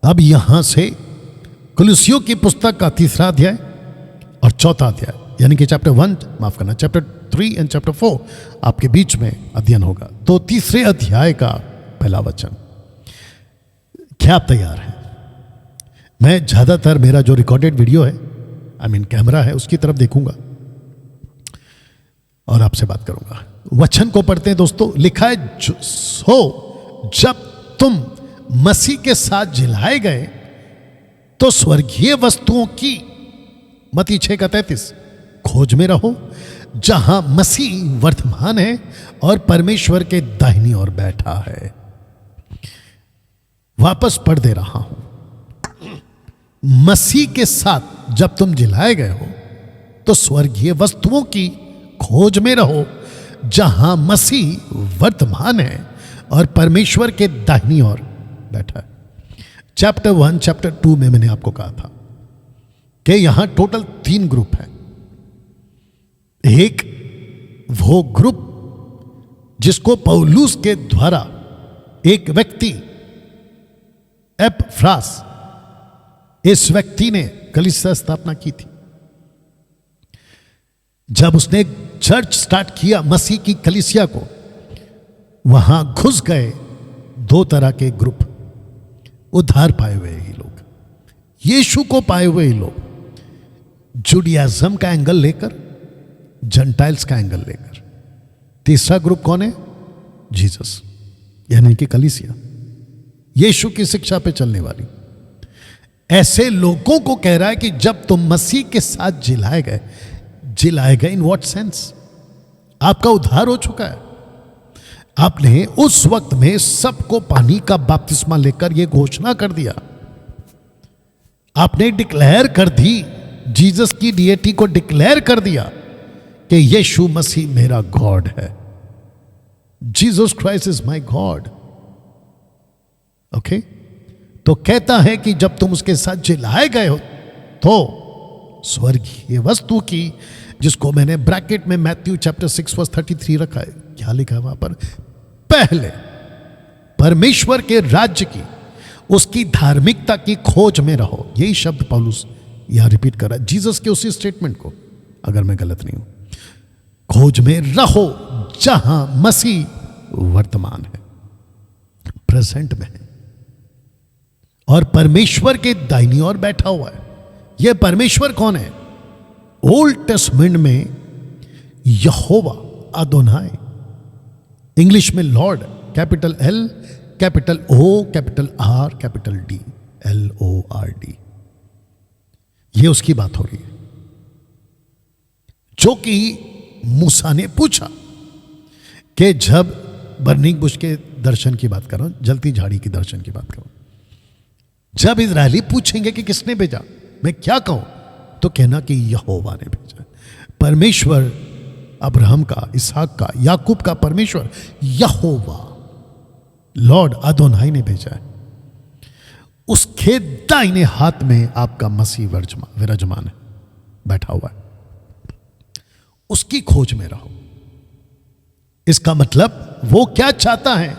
अब यहां से कुलुस्सियों की पुस्तक का 3रा अध्याय और 4था अध्याय, यानी कि चैप्टर 1, माफ करना, चैप्टर 3 एंड चैप्टर 4 आपके बीच में अध्ययन होगा। तो 3रे अध्याय का पहला वचन। क्या आप तैयार हैं? मैं ज्यादातर मेरा जो रिकॉर्डेड वीडियो है, कैमरा है, उसकी तरफ देखूंगा और आपसे बात करूंगा। वचन को पढ़ते हैं दोस्तों। लिखा है, सो जब तुम मसीह के साथ जिलाए गए तो स्वर्गीय वस्तुओं की, मत्ती 6:33, खोज में रहो जहां मसीह वर्तमान है और परमेश्वर के दाहिनी ओर बैठा है। वापस पढ़ दे रहा हूं। मसीह के साथ जब तुम जिलाए गए हो तो स्वर्गीय वस्तुओं की खोज में रहो जहां मसीह वर्तमान है और परमेश्वर के दाहिनी ओर बैठा है। चैप्टर 1, चैप्टर 2 में मैंने आपको कहा था कि यहां टोटल 3 ग्रुप है। एक वो ग्रुप जिसको पौलुस के द्वारा एक व्यक्ति एपफ्रास, इस व्यक्ति ने कलीसिया स्थापना की थी। जब उसने चर्च स्टार्ट किया मसीह की कलीसिया को, वहां घुस गए 2 तरह के ग्रुप। उद्धार पाए हुए ही लोग, यीशु को पाए हुए ही लोग, जुडियाज्म का एंगल लेकर, जेंटाइल्स का एंगल लेकर। तीसरा ग्रुप कौन है? जीसस, यानी कि कलीसिया, यीशु की शिक्षा पे चलने वाली। ऐसे लोगों को कह रहा है कि जब तुम मसीह के साथ जिलाए गए इन व्हाट सेंस? आपका उद्धार हो चुका है। आपने उस वक्त में सबको पानी का बपतिस्मा लेकर यह घोषणा कर दिया, आपने डिक्लेयर कर दी, जीसस की डिएटी को डिक्लेयर कर दिया कि यीशु मसीह मेरा गॉड है। Jesus Christ is my God. Okay, तो कहता है कि जब तुम उसके साथ जिलाए गए हो तो स्वर्गीय वस्तु की, जिसको मैंने ब्रैकेट में मैथ्यू चैप्टर 6:33 रखा है। क्या लिखा है वहां पर? पहले परमेश्वर के राज्य की, उसकी धार्मिकता की खोज में रहो। यही शब्द पौलुस यहां रिपीट कर रहा है, जीसस के उसी स्टेटमेंट को, अगर मैं गलत नहीं हूं। खोज में रहो जहां मसीह वर्तमान है, प्रेजेंट में है, और परमेश्वर के दाहिनी ओर बैठा हुआ है। यह परमेश्वर कौन है? ओल्ड टेस्टमेंट में यहोवा अदोनाई, इंग्लिश में Lord, capital L, capital O, capital R, capital D, LORD। यह उसकी बात हो रही है जो कि मूसा ने पूछा कि जब बर्निंग बुश के दर्शन की बात कर रहा हूं, जलती झाड़ी की दर्शन की बात कर रहा हूं, जब इजरायली पूछेंगे कि किसने भेजा, मैं क्या कहूं, तो कहना कि यहोवा ने भेजा। परमेश्वर अब्राहम का, इसहाक का, याकूब का परमेश्वर यहोवा, लॉर्ड अदोनाई ने भेजा है। उसके दाहिने हाथ में आपका मसीह विराजमान है, बैठा हुआ है। उसकी खोज में रहो। इसका मतलब वो क्या चाहता है,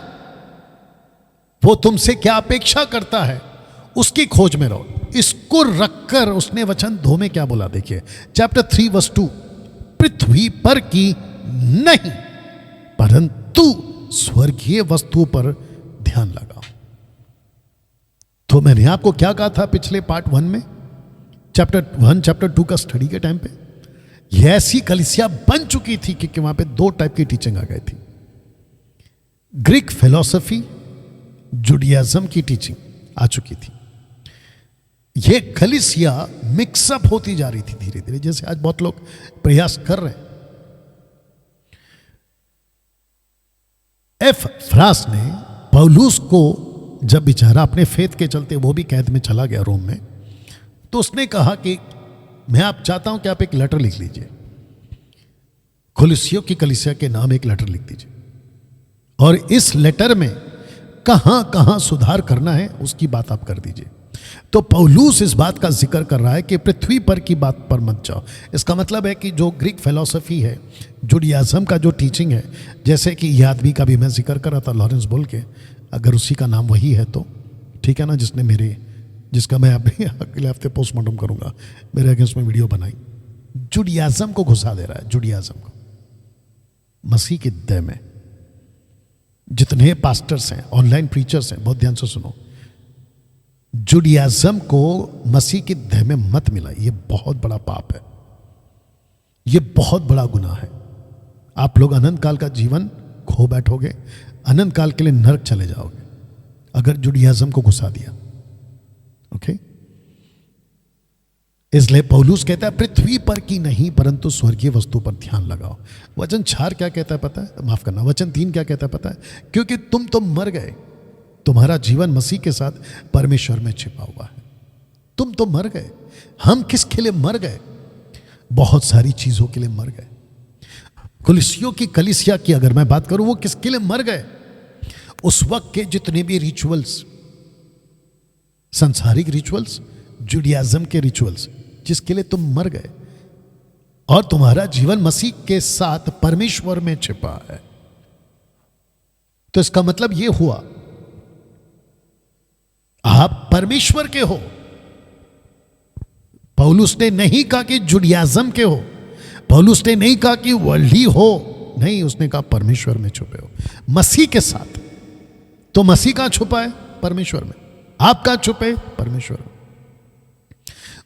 वो तुमसे क्या अपेक्षा करता है, उसकी खोज में रहो। इसको रखकर उसने वचन 2 में क्या बोला, देखिए चैप्टर 3:2, पृथ्वी पर की नहीं परंतु स्वर्गीय वस्तुओं पर ध्यान लगाओ। तो मैंने आपको क्या कहा था पिछले पार्ट 1 में, चैप्टर 1, चैप्टर 2 का स्टडी के टाइम पे, यह ऐसी कलीसिया बन चुकी थी कि वहां पे 2 टाइप की टीचिंग आ गई थी। ग्रीक फिलॉसफी, जुडियाज्म की टीचिंग आ चुकी थी। यह कलीसिया मिक्सअप होती जा रही थी धीरे धीरे, जैसे आज बहुत लोग प्रयास कर रहे हैं। एपफ्रास ने पौलुस को जब बेचारा अपने फेथ के चलते वो भी कैद में चला गया रोम में, तो उसने कहा कि मैं आप चाहता हूं कि आप एक लेटर लिख लीजिए, कुलुस्सियों की कलीसिया के नाम एक लेटर लिख दीजिए, और इस लेटर में कहां कहां सुधार करना है उसकी बात आप कर दीजिए। तो पौलुस इस बात का जिक्र कर रहा है कि पृथ्वी पर की बात पर मत जाओ। इसका मतलब है कि जो ग्रीक फिलॉसफी है, जुडियाज्म का जो टीचिंग है, जैसे कि यह आदमी का भी मैं जिक्र कर रहा था, लॉरेंस बोल के, अगर उसी का नाम वही है तो ठीक है ना, जिसने मेरे जिसका मैं अभी अगले हफ्ते पोस्टमार्टम करूंगा, मेरे अगेंस्ट में वीडियो बनाई, जुडियाज़म को घुसा दे रहा है, जुडियाज़म को मसीह की देह में। जितने पास्टर्स हैं, ऑनलाइन प्रीचर्स हैं, बहुत ध्यान से सुनो, जुडियाज़म को मसीह की देह में मत मिला। ये बहुत बड़ा पाप है, ये बहुत बड़ा गुनाह है। आप लोग अनंत काल का जीवन खो बैठोगे, अनंत काल के लिए नरक चले जाओगे अगर जुडियाज़म को घुसा दिया। ओके, इसलिए पौलुस कहता है पृथ्वी पर की नहीं परंतु स्वर्गीय वस्तु पर ध्यान लगाओ। वचन 4 क्या कहता है पता है? माफ करना, वचन 3 क्या कहता है पता है? क्योंकि तुम तो मर गए, तुम्हारा जीवन मसीह के साथ परमेश्वर में छिपा हुआ है। तुम तो मर गए। हम किसके लिए मर गए? बहुत सारी चीजों के लिए मर गए। कुलिसियों की कलीसिया की अगर मैं बात करूं, वो किसके लिए मर गए? उस वक्त के जितने भी रिचुअल्स, सांसारिक रिचुअल्स, जुडियाज़म के रिचुअल्स, जिसके लिए तुम मर गए, और तुम्हारा जीवन मसीह के साथ परमेश्वर में छिपा है। तो इसका मतलब यह हुआ आप परमेश्वर के हो। पौलुस ने नहीं कहा कि जुडियाज़म के हो, पौलुस ने नहीं कहा कि वर्ल्डी हो, नहीं, उसने कहा परमेश्वर में छुपे हो, मसीह के साथ। तो मसीह कहां छुपा है? परमेश्वर में। आप कहां छुपे? परमेश्वर में।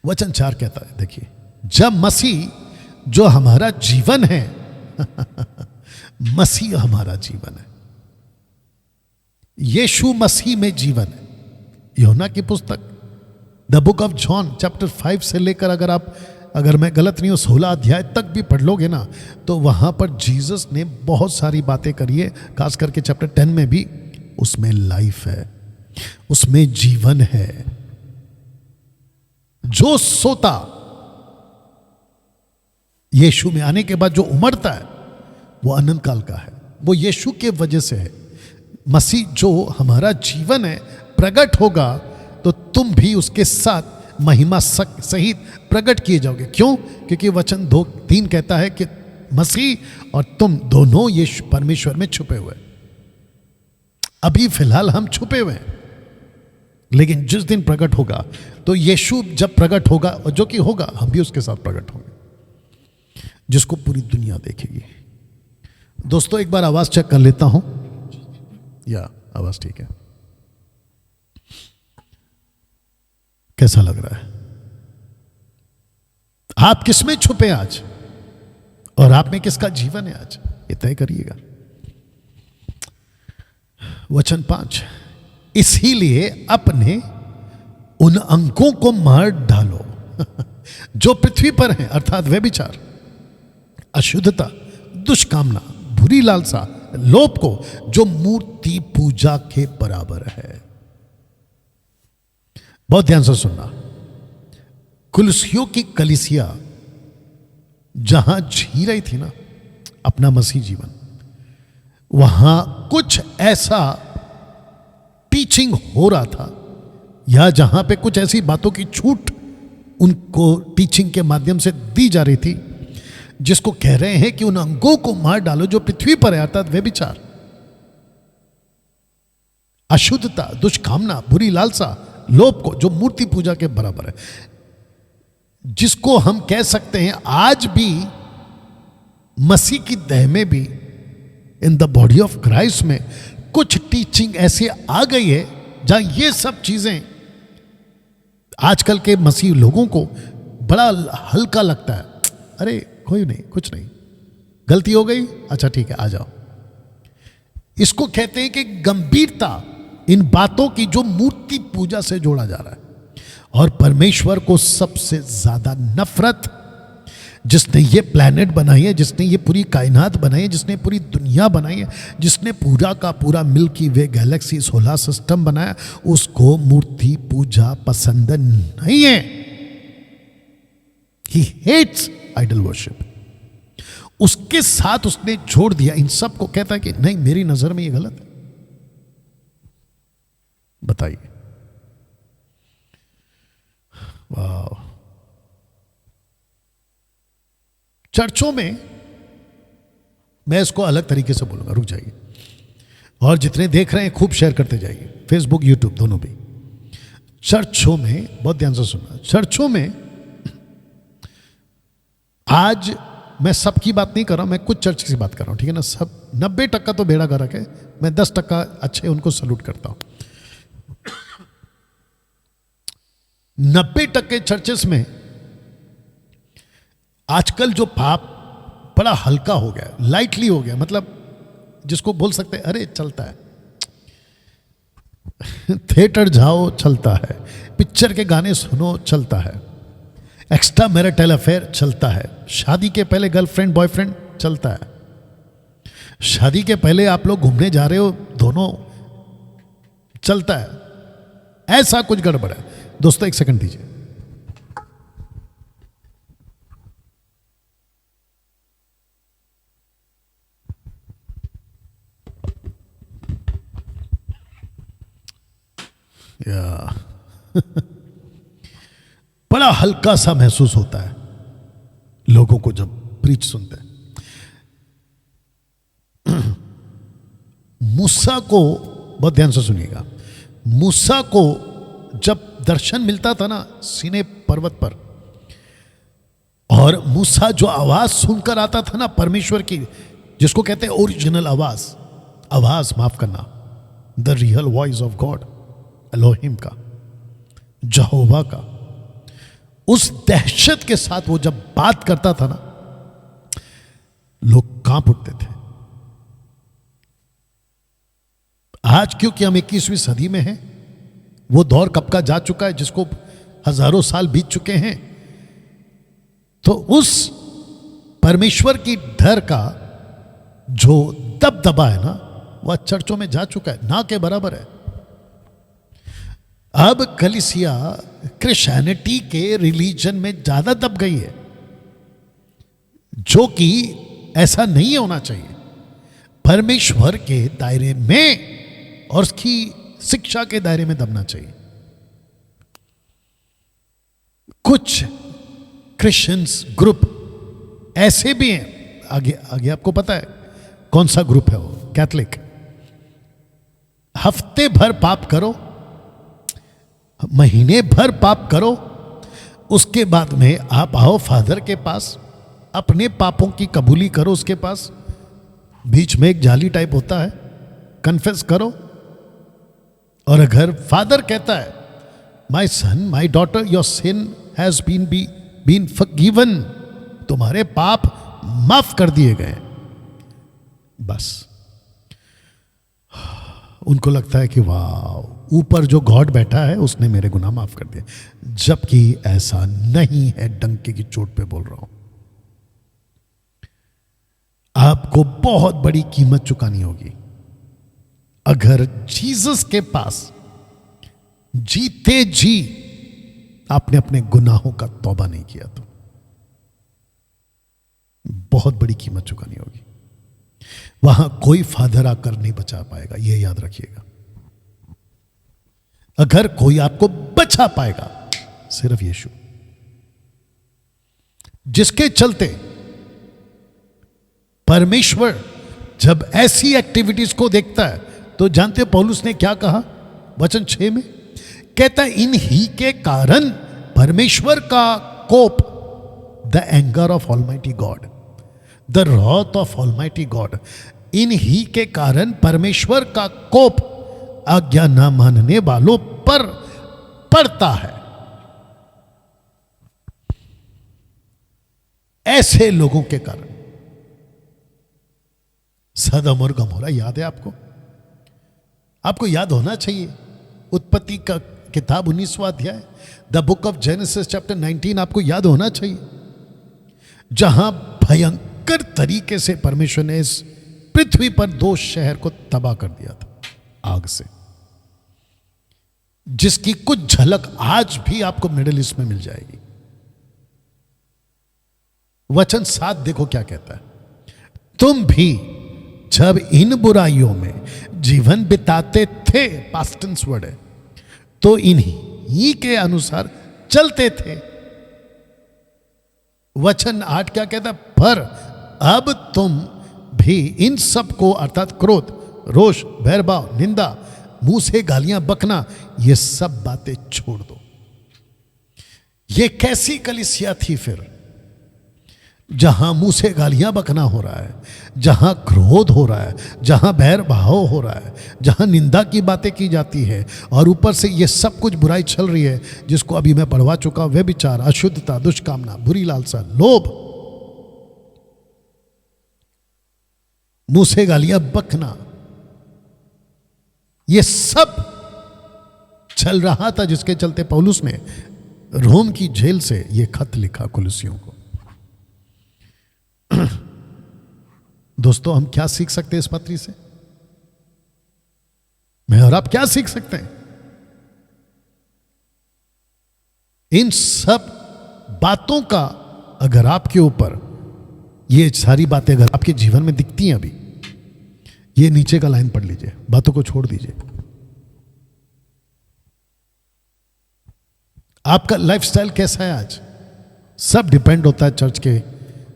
वचन 4 कहता है, देखिए, जब मसीह जो हमारा जीवन है मसीह हमारा जीवन है, यीशु मसीह में जीवन है। यूहन्ना की पुस्तक the book of John chapter 5 से लेकर अगर मैं गलत नहीं हूं 16 अध्याय तक भी पढ़ लोगे ना, तो वहां पर जीसस ने बहुत सारी बातें करी है। खास करके चैप्टर 10 में भी, उसमें लाइफ है, उसमें जीवन है। जो सोता यीशु में आने के बाद जो उमड़ता है, वो अनंत काल का है, वो यीशु के वजह से है। मसीह जो हमारा जीवन है प्रकट होगा तो तुम भी उसके साथ महिमा सहित प्रकट किए जाओगे। क्यों? क्योंकि वचन 2-3 कहता है कि मसीह और तुम दोनों यीशु परमेश्वर में छुपे हुए। अभी फिलहाल हम छुपे हुए हैं, लेकिन जिस दिन प्रकट होगा तो यीशु जब प्रकट होगा, और जो कि होगा, हम भी उसके साथ प्रकट होंगे, जिसको पूरी दुनिया देखेगी। दोस्तों, एक बार आवाज चेक कर लेता हूं, या आवाज ठीक है? कैसा लग रहा है? आप किसमें छुपे आज, और आप में किसका जीवन है आज, ये तय करिएगा। वचन 5, इसीलिए अपने उन अंगों को मार डालो जो पृथ्वी पर हैं, अर्थात व्यभिचार, अशुद्धता, दुष्कामना, बुरी लालसा, लोभ को, जो मूर्ति पूजा के बराबर है। बहुत ध्यान से सुनना। कुलिसियों की कलीसिया जहां जी रही थी ना अपना मसीह जीवन, वहां कुछ ऐसा टीचिंग हो रहा था, या जहां पे कुछ ऐसी बातों की छूट उनको टीचिंग के माध्यम से दी जा रही थी, जिसको कह रहे हैं कि उन अंगों को मार डालो जो पृथ्वी पर है, अर्थात व्यभिचार, अशुद्धता, दुष्कामना, बुरी लालसा, लोभ को, जो मूर्ति पूजा के बराबर है। जिसको हम कह सकते हैं आज भी मसीह की देह में भी, in the body of Christ में कुछ टीचिंग ऐसी आ गई है जहां ये सब चीजें आजकल के मसीह लोगों को बड़ा हल्का लगता है। अरे कोई नहीं, कुछ नहीं, गलती हो गई, अच्छा ठीक है, आ जाओ। इसको कहते हैं कि गंभीरता इन बातों की जो मूर्ति पूजा से जोड़ा जा रहा है, और परमेश्वर को सबसे ज्यादा नफरत, जिसने ये प्लैनेट बनाई है, जिसने ये पूरी कायनात बनाई है, जिसने पूरी दुनिया बनाई है, जिसने पूरा का पूरा Milky Way galaxy solar system बनाया, उसको मूर्ति पूजा पसंद नहीं है। He hates idol worship. उसके साथ उसने जोड़ दिया इन सब को, कहता है कि नहीं, मेरी नजर में ये गलत है। बताइए, वाह। चर्चों में, मैं इसको अलग तरीके से बोलूंगा, रुक जाइए, और जितने देख रहे हैं खूब शेयर करते जाइए, फेसबुक यूट्यूब दोनों भी। चर्चों में, बहुत ध्यान से सुनना, चर्चों में आज मैं सबकी बात नहीं कर रहा हूं, मैं कुछ चर्च की बात कर रहा हूं, ठीक है ना। सब 90% तो बेड़ा गर्क है, मैं 10% अच्छे उनको सल्यूट करता हूं। 90% चर्चेस में आजकल जो पाप बड़ा हल्का हो गया, लाइटली हो गया, मतलब जिसको बोल सकते हैं अरे चलता है, थिएटर जाओ चलता है, पिक्चर के गाने सुनो चलता है, एक्स्ट्रा मैरिटल अफेयर चलता है, शादी के पहले गर्लफ्रेंड बॉयफ्रेंड चलता है, शादी के पहले आप लोग घूमने जा रहे हो दोनों चलता है, ऐसा कुछ गड़बड़ है। दोस्तों एक सेकंड दीजिए। या बड़ा हल्का सा महसूस होता है लोगों को जब प्रीच सुनते हैं। मूसा को, बहुत ध्यान से सुनिएगा, मूसा को जब दर्शन मिलता था ना सीने पर्वत पर, और मूसा जो आवाज सुनकर आता था ना परमेश्वर की, जिसको कहते हैं ओरिजिनल आवाज, आवाज माफ करना, the real voice of God, Elohim का, यहोवा का, उस दहशत के साथ वो जब बात करता था ना, लोग कांप उठते थे। आज क्योंकि हम 21वीं सदी में हैं, वो दौर कब का जा चुका है, जिसको हजारों साल बीत चुके हैं, तो उस परमेश्वर की डर का जो दबदबा है ना, वह चर्चों में जा चुका है, ना के बराबर है। अब कलीसिया क्रिश्चियनिटी के रिलीजन में ज्यादा दब गई है, जो कि ऐसा नहीं होना चाहिए। परमेश्वर के दायरे में और उसकी शिक्षा के दायरे में दबना चाहिए। कुछ क्रिश्चियंस ग्रुप ऐसे भी हैं, आगे आगे आपको पता है कौन सा ग्रुप है वो, कैथलिक। हफ्ते भर पाप करो, महीने भर पाप करो, उसके बाद में आप आओ फादर के पास, अपने पापों की कबूली करो उसके पास, बीच में एक जाली टाइप होता है, कन्फेस करो, और अगर फादर कहता है my son my daughter your sin has been forgiven, तुम्हारे पाप माफ कर दिए गए, बस उनको लगता है कि वाह, ऊपर जो गॉड बैठा है उसने मेरे गुनाह माफ कर दिए, जबकि ऐसा नहीं है। डंके की चोट पे बोल रहा हूं, आपको बहुत बड़ी कीमत चुकानी होगी अगर जीसस के पास जीते जी आपने अपने गुनाहों का तौबा नहीं किया तो बहुत बड़ी कीमत चुकानी होगी। वहां कोई फादर आकर नहीं बचा पाएगा, यह याद रखिएगा। अगर कोई आपको बचा पाएगा, सिर्फ यीशु, जिसके चलते परमेश्वर जब ऐसी एक्टिविटीज को देखता है तो जानते पौलुस ने क्या कहा वचन 6 में, कहता है इन्हीं के कारण परमेश्वर का कोप, the anger of Almighty God, the wrath of Almighty God, इन्हीं के कारण परमेश्वर का कोप आज्ञा न मानने वालों पर पड़ता है। ऐसे लोगों के कारण सदम और गमोरा याद है आपको? आपको याद होना चाहिए। उत्पत्ति का किताब 19वां अध्याय, the book of genesis chapter 19 आपको याद होना चाहिए, जहां भयंकर तरीके से परमेश्वर ने इस पृथ्वी पर 2 शहर को तबाह कर दिया था आग से, जिसकी कुछ झलक आज भी आपको मिडिल ईस्ट में मिल जाएगी। वचन 7 देखो क्या कहता है, तुम भी जब इन बुराइयों में जीवन बिताते थे, पास्ट टेंस वर्ड है, तो इन्हीं के अनुसार चलते थे। वचन 8 क्या कहता है, पर अब तुम भी इन सब को अर्थात क्रोध, रोष, भैरभाव, निंदा, मुंह से गालियां बकना, ये सब बातें छोड़ दो। ये कैसी कलीसिया थी फिर, जहां मुंह से गालियां बकना हो रहा है, जहां क्रोध हो रहा है, जहां बैर भाव हो रहा है, जहां निंदा की बातें की जाती है, और ऊपर से ये सब कुछ बुराई चल रही है, जिसको अभी मैं पढ़वा चुका हूं, व्यभिचार, अशुद्धता, दुष्कामना, बुरी लालसा, लोभ, मुंह से गालियां बकना, ये सब चल रहा था, जिसके चलते पौलुस ने रोम की जेल से यह खत लिखा कुलुसियों को। दोस्तों, हम क्या सीख सकते हैं इस पत्री से? मैं और आप क्या सीख सकते हैं? इन सब बातों का अगर आपके ऊपर, ये सारी बातें अगर आपके जीवन में दिखती हैं अभी, ये नीचे का लाइन पढ़ लीजिए, बातों को छोड़ दीजिए। आपका लाइफस्टाइल कैसा है आज? सब डिपेंड होता है चर्च के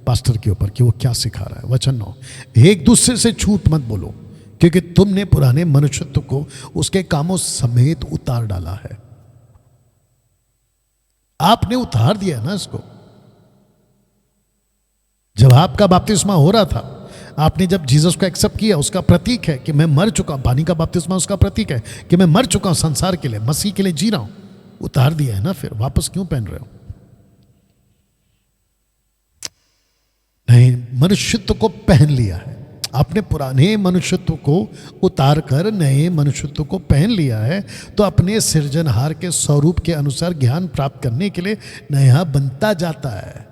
पास्टर के ऊपर कि वो क्या सिखा रहा है। वचन 9, एक दूसरे से झूठ मत बोलो, क्योंकि तुमने पुराने मनुष्यत्व को उसके कामों समेत उतार डाला है। आपने उतार दिया ना इसको। जब आपका बपतिस्मा हो रहा था, आपने जब जीसस को एक्सेप्ट किया, उसका प्रतीक है कि मैं मर चुका हूं। पानी का बपतिस्मा उसका प्रतीक है कि मैं मर चुका हूं, संसार के लिए, मसीह के लिए जी रहा हूं। उतार दिया है ना, फिर वापस क्यों पहन रहे हो? नहीं, मनुष्यत्व को पहन लिया है आपने। पुराने मनुष्यत्व को उतार कर नए मनुष्यत्व को पहन लिया है, तो अपने सृजनहार के स्वरूप के अनुसार ज्ञान प्राप्त करने के लिए नया बनता जाता है।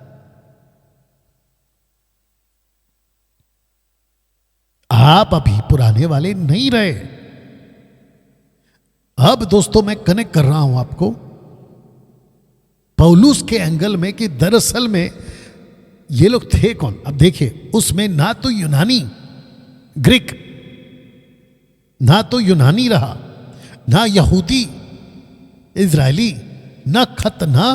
आप अभी पुराने वाले नहीं रहे। अब दोस्तों, मैं कनेक्ट कर रहा हूं आपको पौलुस के एंगल में कि दरअसल में ये लोग थे कौन। अब देखिए, उसमें ना तो यूनानी ग्रीक, ना तो यूनानी रहा, ना यहूदी इजरायली, ना खतना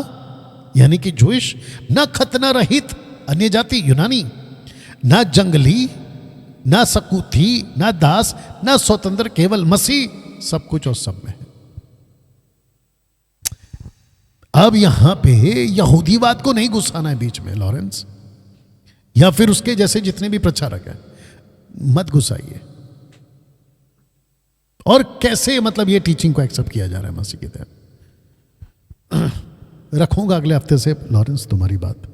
यानी कि जूइश, ना खतना रहित अन्य जाति यूनानी, ना जंगली, ना सकूथी, ना दास, ना स्वतंत्र, केवल मसीह सब कुछ और सब में है। अब यहां पे यहूदीवाद को नहीं घुसाना है बीच में, लॉरेंस, या फिर उसके जैसे जितने भी प्रचारक हैं, मत घुसाइए। और कैसे मतलब ये टीचिंग को एक्सेप्ट किया जा रहा है मसीह के तहत, रखूंगा अगले हफ्ते से लॉरेंस तुम्हारी बात।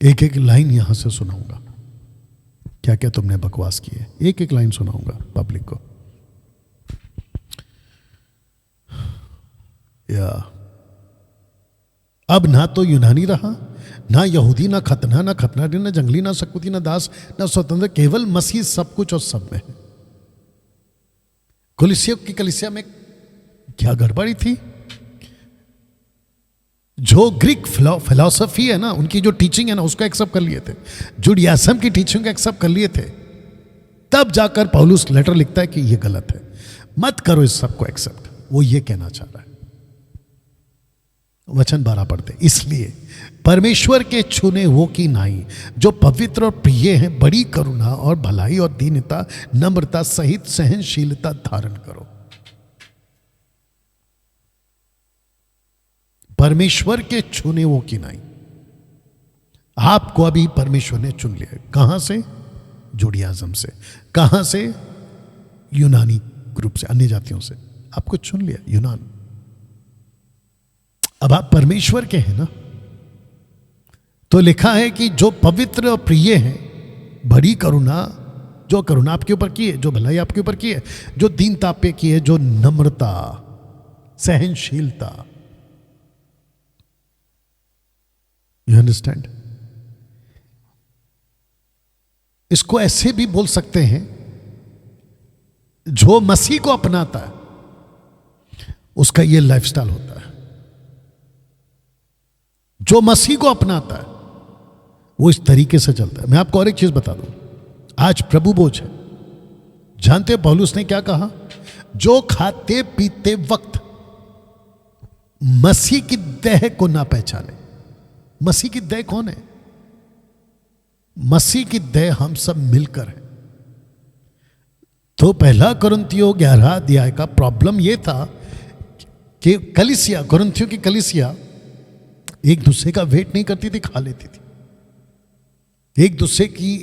एक एक लाइन यहां से सुनाऊंगा, क्या क्या तुमने बकवास की है, एक एक लाइन सुनाऊंगा पब्लिक को। या अब ना तो यूनानी रहा, ना यहूदी, ना खतना, ना खतनारी, ना जंगली, ना सकूती, ना दास, ना स्वतंत्र, केवल मसीह सब कुछ और सब में है। कुलुसियों की कलीसिया में क्या गड़बड़ी थी? जो ग्रीक फिलॉसफी है ना, उनकी जो टीचिंग है ना, उसको एक्सेप्ट कर लिए थे, जुडाइज्म की टीचिंग को एक्सेप्ट कर लिए थे। तब जाकर पौलुस लेटर लिखता है कि यह गलत है, मत करो इस सब को एक्सेप्ट। वो ये कहना चाह रहा है। वचन 12 पढ़ते, इसलिए परमेश्वर के चुने वो की नाई जो पवित्र और प्रिय हैं, बड़ी करुणा और भलाई और दीनता, नम्रता सहित सहनशीलता धारण करो। परमेश्वर के चुने वो की नाई, आपको अभी परमेश्वर ने चुन लिया। कहां से? जुडाइज्म से। कहां से? यूनानी ग्रुप से, अन्य जातियों से आपको चुन लिया, यूनान। अब आप परमेश्वर के हैं ना, तो लिखा है कि जो पवित्र और प्रिय हैं, बड़ी करुणा, जो करुणा आपके ऊपर की है, जो भलाई आपके ऊपर की है, जो दीनता पे की है, जो नम्रता, सहनशीलता। You understand? इसको ऐसे भी बोल सकते हैं, जो मसीह को अपनाता है उसका यह लाइफस्टाइल होता है। जो मसीह को अपनाता है वो इस तरीके से चलता है। मैं आपको और एक चीज बता दूं, आज प्रभु भोज है। जानते हो पौलुस ने क्या कहा? जो खाते पीते वक्त मसीह की देह को ना पहचाने। मसीह की देह कौन है? मसीह की देह हम सब मिलकर है। तो पहला कुरिन्थियों 11 अध्याय का प्रॉब्लम यह था कि कलीसिया, कुरिन्थियों की कलीसिया एक दूसरे का वेट नहीं करती थी, खा लेती थी, एक दूसरे की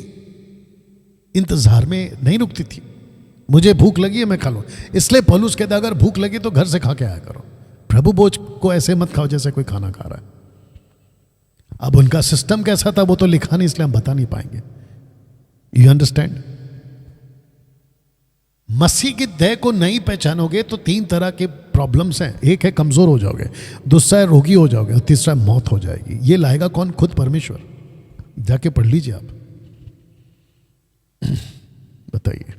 इंतजार में नहीं रुकती थी। मुझे भूख लगी है, मैं खा लूं। इसलिए पौलुस कहता अगर भूख लगी तो घर से खा के आया करो, प्रभु भोज को ऐसे मत खाओ जैसे कोई खाना खा रहा है। अब उनका सिस्टम कैसा था वो तो लिखा नहीं, इसलिए हम बता नहीं पाएंगे। You understand? मसीह की देह को नहीं पहचानोगे तो 3 तरह के प्रॉब्लम्स हैं। एक है कमजोर हो जाओगे, दूसरा है रोगी हो जाओगे, और तीसरा मौत हो जाएगी। ये लाएगा कौन? खुद परमेश्वर। जाके पढ़ लीजिए आप। बताइए।